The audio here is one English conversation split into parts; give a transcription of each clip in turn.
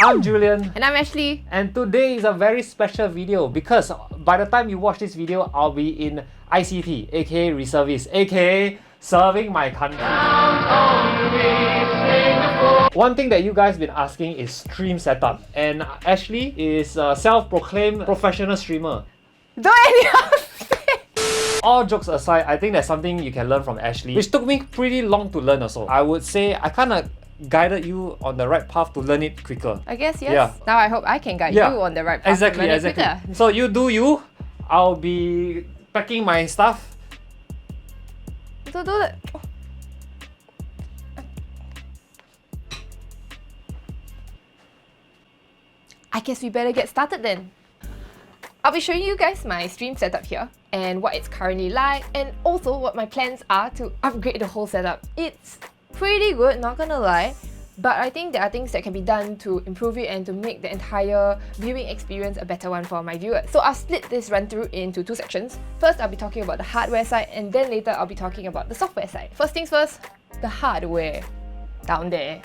I'm Julian. And I'm Ashley. And today is a very special video because by the time you watch this video, I'll be in ICT, aka reservist, aka serving my country. One thing that you guys been asking is stream setup, and Ashley is a self-proclaimed professional streamer. Don't any else. All jokes aside, I think there's something you can learn from Ashley, which took me pretty long to learn also. I would say I kind of guided you on the right path to learn it quicker. I guess, yes. Yeah. Now I hope I can guide you on the right path. Exactly, to learn exactly. it quicker. So you do you. I'll be packing my stuff. So do that. I guess we better get started then. I'll be showing you guys my stream setup here and what it's currently like, and also what my plans are to upgrade the whole setup. It's pretty good, not gonna lie, but I think there are things that can be done to improve it and to make the entire viewing experience a better one for my viewers. So I'll split this run through into two sections. First, I'll be talking about the hardware side, and then later I'll be talking about the software side. First things first, the hardware. Down there.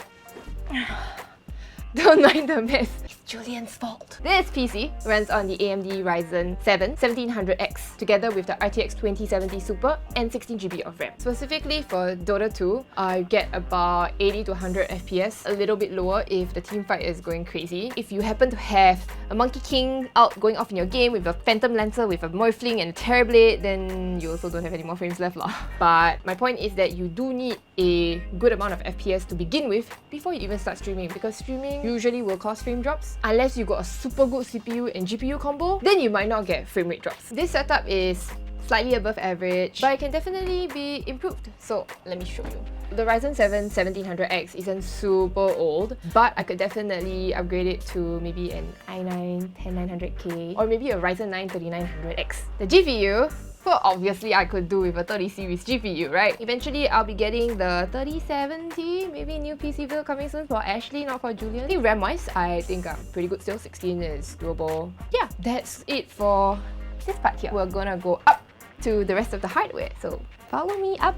Don't mind the mess. It's Julian's fault. This PC runs on the AMD Ryzen 7 1700X together with the RTX 2070 Super and 16GB of RAM. Specifically for Dota 2, I get about 80 to 100 FPS, a little bit lower if the teamfight is going crazy. If you happen to have a Monkey King out going off in your game with a Phantom Lancer with a Morphling and a Terrorblade, then you also don't have any more frames left lah. But my point is that you do need a good amount of FPS to begin with before you even start streaming, because streaming usually will cause frame drops. Unless you got a super good CPU and GPU combo, then you might not get frame rate drops. This setup is slightly above average, but it can definitely be improved. So let me show you. The Ryzen 7 1700X isn't super old, but I could definitely upgrade it to maybe an i9 10900K or maybe a Ryzen 9 3900X. The GPU, well, obviously I could do with a 30 series GPU, right? Eventually I'll be getting the 3070, maybe new PC build coming soon for Ashley, not for Julian. I think RAM-wise, I think I'm pretty good still. 16 is doable. Yeah, that's it for this part here. We're gonna go up to the rest of the hardware, so follow me up.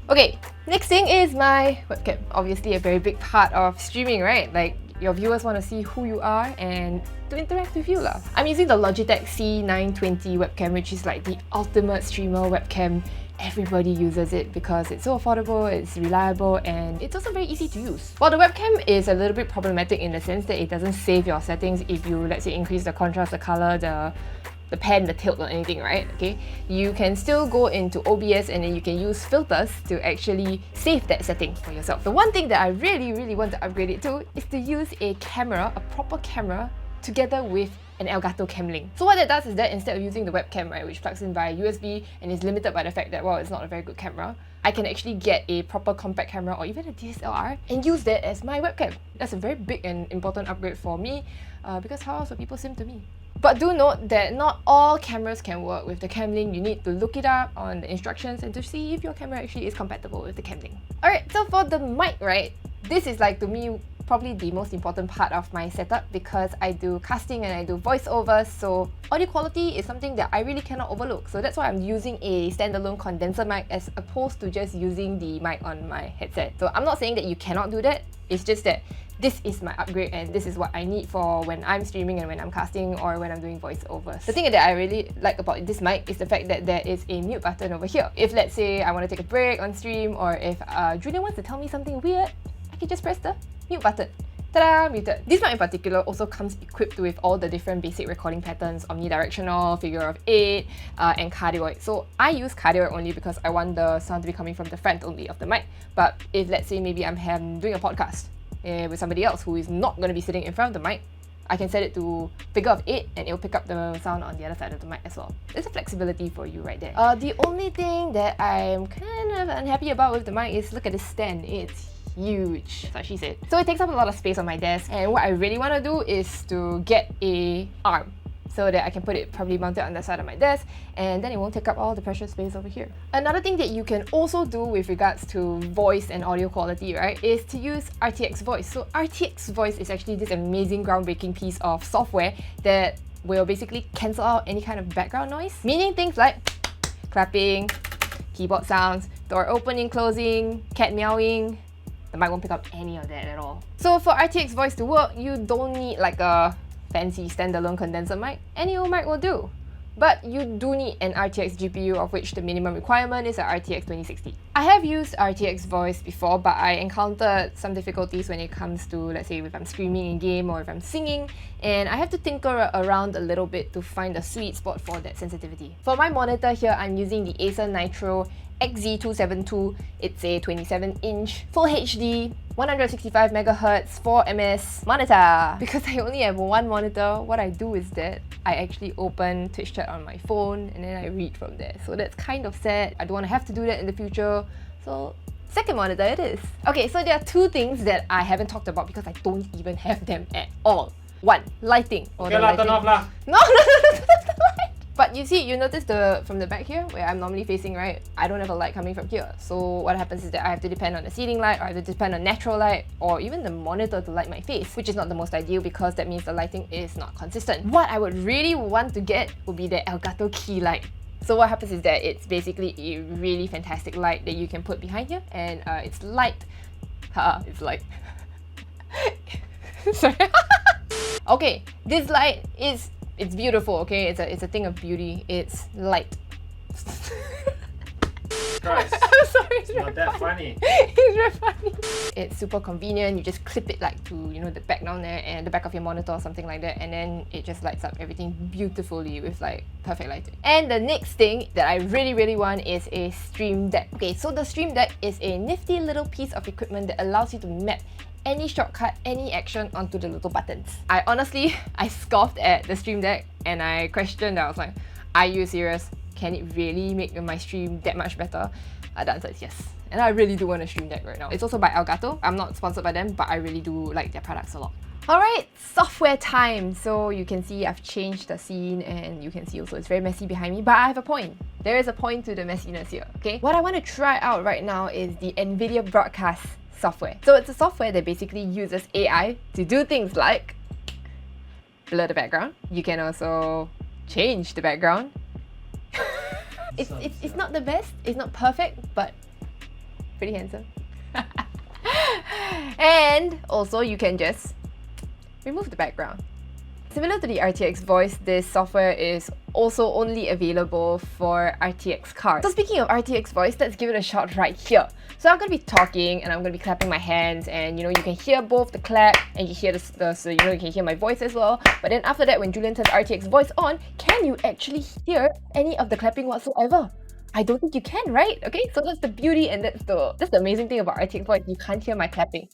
Okay, next thing is my webcam. Obviously a very big part of streaming, right? Like, your viewers want to see who you are and to interact with you lah. I'm using the Logitech C920 webcam, which is like the ultimate streamer webcam. Everybody uses it because it's so affordable, it's reliable, and it's also very easy to use. While the webcam is a little bit problematic in the sense that it doesn't save your settings if you, let's say, increase the contrast, the color, the pan, the tilt or anything, right? Okay, you can still go into OBS and then you can use filters to actually save that setting for yourself. The one thing that I really want to upgrade it to is to use a camera, a proper camera, together with an Elgato Camlink. So what that does is that instead of using the webcam, right, which plugs in via USB and is limited by the fact that, well, it's not a very good camera, I can actually get a proper compact camera or even a DSLR and use that as my webcam. That's a very big and important upgrade for me because how else would people sim to me? But do note that not all cameras can work with the Camlink. You need to look it up on the instructions and to see if your camera actually is compatible with the Camlink. Alright, so for the mic, right, this is like, to me, probably the most important part of my setup because I do casting and I do voiceovers, so audio quality is something that I really cannot overlook. So that's why I'm using a standalone condenser mic as opposed to just using the mic on my headset. So I'm not saying that you cannot do that, it's just that this is my upgrade and this is what I need for when I'm streaming and when I'm casting or when I'm doing voiceovers. The thing that I really like about this mic is the fact that there is a mute button over here. If, let's say, I want to take a break on stream, or if Julian wants to tell me something weird, I can just press the mute button. Ta-da! Muted. This mic in particular also comes equipped with all the different basic recording patterns: omnidirectional, figure of 8, and cardioid. So I use cardioid only because I want the sound to be coming from the front only of the mic. But if, let's say, maybe I'm doing a podcast with somebody else who is not going to be sitting in front of the mic, I can set it to figure of 8 and it'll pick up the sound on the other side of the mic as well. There's a flexibility for you right there. The only thing that I'm kind of unhappy about with the mic is, look at this stand. It's huge, so she said. So it takes up a lot of space on my desk, and what I really want to do is to get a arm so that I can put it probably mounted on the side of my desk, and then it won't take up all the precious space over here. Another thing that you can also do with regards to voice and audio quality, right, is to use RTX Voice. So RTX Voice is actually this amazing groundbreaking piece of software that will basically cancel out any kind of background noise, meaning things like clapping, keyboard sounds, door opening, closing, cat meowing, The mic won't pick up any of that at all. So for RTX Voice to work, you don't need like a fancy standalone condenser mic. Any old mic will do. But you do need an RTX GPU, of which the minimum requirement is a RTX 2060. I have used RTX Voice before, but I encountered some difficulties when it comes to, let's say, if I'm streaming in game or if I'm singing, and I have to tinker around a little bit to find a sweet spot for that sensitivity. For my monitor here, I'm using the Acer Nitro XZ272. It's a 27-inch Full HD 165MHz 4ms monitor. Because I only have one monitor, what I do is that I actually open Twitch chat on my phone and then I read from there. So that's kind of sad. I don't want to have to do that in the future. So second monitor it is. Okay, so there are two things that I haven't talked about because I don't even have them at all. One, lighting. Okay lah, turn off lah. No. But you see, you notice from the back here, where I'm normally facing, right? I don't have a light coming from here. So what happens is that I have to depend on the ceiling light, or I have to depend on natural light, or even the monitor to light my face, which is not the most ideal because that means the lighting is not consistent. What I would really want to get would be the Elgato key light. So what happens is that it's basically a really fantastic light that you can put behind here, and it's light. It's light. Sorry. Okay, this light is... It's beautiful, okay? It's a thing of beauty. It's light. Christ. I'm sorry, It's not that funny. It's very funny. It's super convenient. You just clip it like to, you know, the back down there and the back of your monitor or something like that, and then it just lights up everything beautifully with like perfect lighting. And the next thing that I really want is a Stream Deck. Okay, so the Stream Deck is a nifty little piece of equipment that allows you to map any shortcut, any action onto the little buttons. I scoffed at the Stream Deck and I questioned. I was like, are you serious? Can it really make my stream that much better? The answer is yes. And I really do want a Stream Deck right now. It's also by Elgato. I'm not sponsored by them, but I really do like their products a lot. Alright, software time. So you can see I've changed the scene and you can see also it's very messy behind me, but I have a point. There is a point to the messiness here, okay? What I want to try out right now is the NVIDIA Broadcast software. So it's a software that basically uses AI to do things like blur the background. You can also change the background. It's not the best, it's not perfect, but pretty handsome. And also you can just remove the background. Similar to the RTX Voice, this software is also only available for RTX cards. So speaking of RTX Voice, let's give it a shot right here. So I'm going to be talking and I'm going to be clapping my hands, and you know, you can hear both the clap and you hear so you know, you can hear my voice as well. But then after that, when Julian turns RTX Voice on, can you actually hear any of the clapping whatsoever? I don't think you can, right? Okay, so that's the beauty and that's the amazing thing about RTX Voice. You can't hear my clapping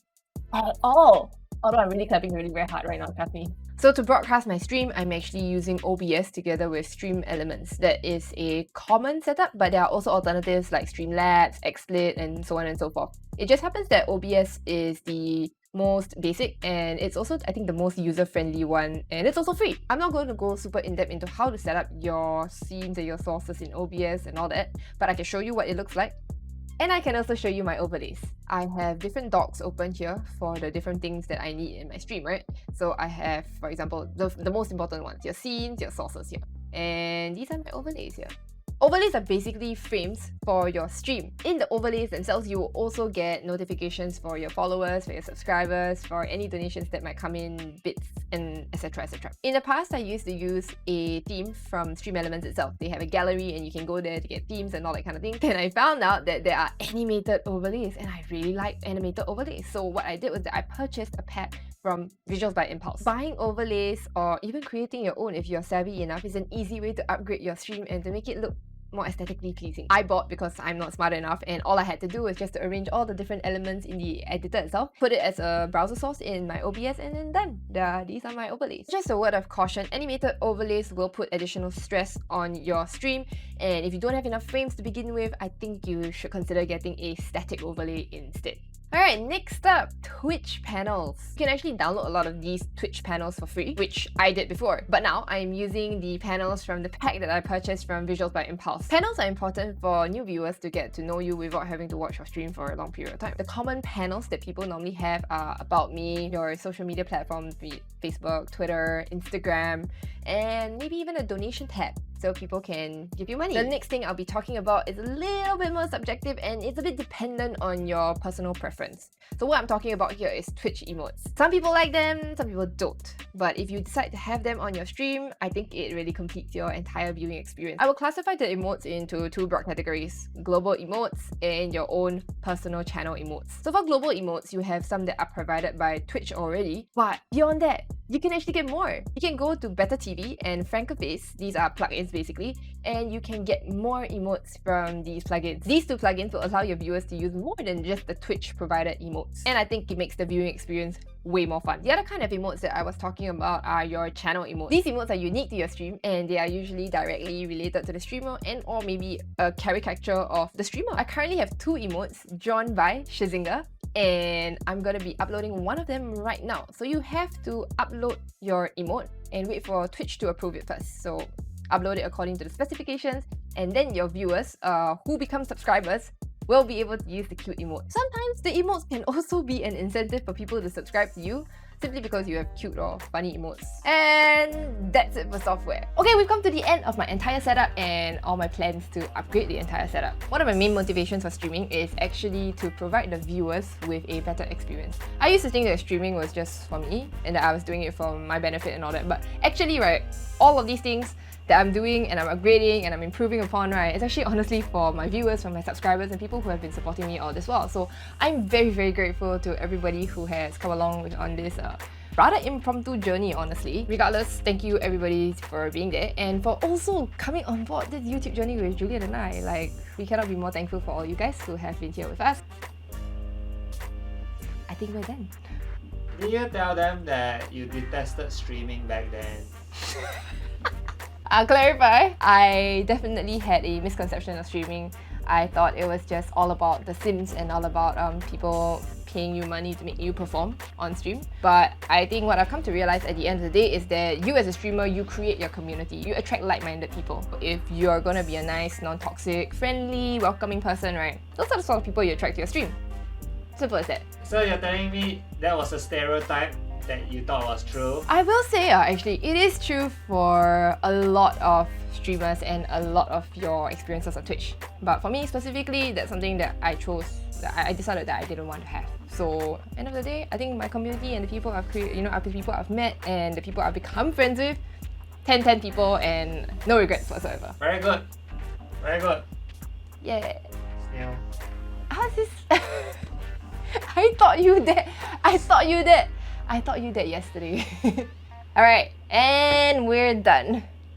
at all. Although I'm really clapping really very hard right now, trust me. So to broadcast my stream, I'm actually using OBS together with Stream Elements. That is a common setup, but there are also alternatives like Streamlabs, XSplit, and so on and so forth. It just happens that OBS is the most basic and it's also, I think, the most user-friendly one, and it's also free. I'm not going to go super in-depth into how to set up your scenes and your sources in OBS and all that, but I can show you what it looks like. And I can also show you my overlays. I have different docs open here for the different things that I need in my stream, right? So I have, for example, the most important ones, your scenes, your sources here. And these are my overlays here. Overlays are basically frames for your stream. In the overlays themselves, you will also get notifications for your followers, for your subscribers, for any donations that might come in, bits, and etc, etc. In the past, I used to use a theme from Stream Elements itself. They have a gallery and you can go there to get themes and all that kind of thing. Then I found out that there are animated overlays and I really like animated overlays. So what I did was that I purchased a pack from Visuals by Impulse. Buying overlays or even creating your own if you're savvy enough is an easy way to upgrade your stream and to make it look more aesthetically pleasing. I bought because I'm not smart enough, and all I had to do was just to arrange all the different elements in the editor itself, put it as a browser source in my OBS, and then done. These are my overlays. Just a word of caution, animated overlays will put additional stress on your stream, and if you don't have enough frames to begin with, I think you should consider getting a static overlay instead. Alright, next up, Twitch panels. You can actually download a lot of these Twitch panels for free, which I did before. But now I'm using the panels from the pack that I purchased from Visuals by Impulse. Panels are important for new viewers to get to know you without having to watch your stream for a long period of time. The common panels that people normally have are About Me, your social media platforms, be it Facebook, Twitter, Instagram, and maybe even a donation tab. so people can give you money. The next thing I'll be talking about is a little bit more subjective and it's a bit dependent on your personal preference. So what I'm talking about here is Twitch emotes. Some people like them, some people don't. But if you decide to have them on your stream, I think it really completes your entire viewing experience. I will classify the emotes into two broad categories: global emotes and your own personal channel emotes. So for global emotes, you have some that are provided by Twitch already, but beyond that, you can actually get more. You can go to Better TV and Frankerface, these are plugins basically, and you can get more emotes from these plugins. These two plugins will allow your viewers to use more than just the Twitch provided emotes. And I think it makes the viewing experience way more fun. The other kind of emotes that I was talking about are your channel emotes. These emotes are unique to your stream and they are usually directly related to the streamer and or maybe a caricature of the streamer. I currently have two emotes drawn by Shazinga, and I'm gonna be uploading one of them right now. So you have to upload your emote and wait for Twitch to approve it first. So upload it according to the specifications, and then your viewers who become subscribers will be able to use the cute emote. Sometimes the emotes can also be an incentive for people to subscribe to you simply because you have cute or funny emotes. And that's it for software. Okay, we've come to the end of my entire setup and all my plans to upgrade the entire setup. One of my main motivations for streaming is actually to provide the viewers with a better experience. I used to think that streaming was just for me and that I was doing it for my benefit and all that, but actually, right, all of these things that I'm doing and I'm upgrading and I'm improving upon, right, it's actually honestly for my viewers, for my subscribers and people who have been supporting me all this while. So I'm very, very grateful to everybody who has come along on this rather impromptu journey, honestly. Regardless, thank you everybody for being there and for also coming on board this YouTube journey with Juliet and I. Like, we cannot be more thankful for all you guys who have been here with us. I think we're done. Did you tell them that you detested streaming back then? I'll clarify. I definitely had a misconception of streaming. I thought it was just all about the sims and all about people paying you money to make you perform on stream. But I think what I've come to realize at the end of the day is that you as a streamer, you create your community. You attract like-minded people. If you're gonna be a nice, non-toxic, friendly, welcoming person, right? Those are the sort of people you attract to your stream. Simple as that. So you're telling me that was a stereotype that you thought was true? I will say actually, it is true for a lot of streamers and a lot of your experiences on Twitch. But for me specifically, that's something that I chose, that I decided that I didn't want to have. So, end of the day, I think my community and the people I've created, the people I've met and the people I've become friends with, 10 people and no regrets whatsoever. Very good. Very good. Yeah. Snail. How's this? I thought you that yesterday. Alright, and we're done.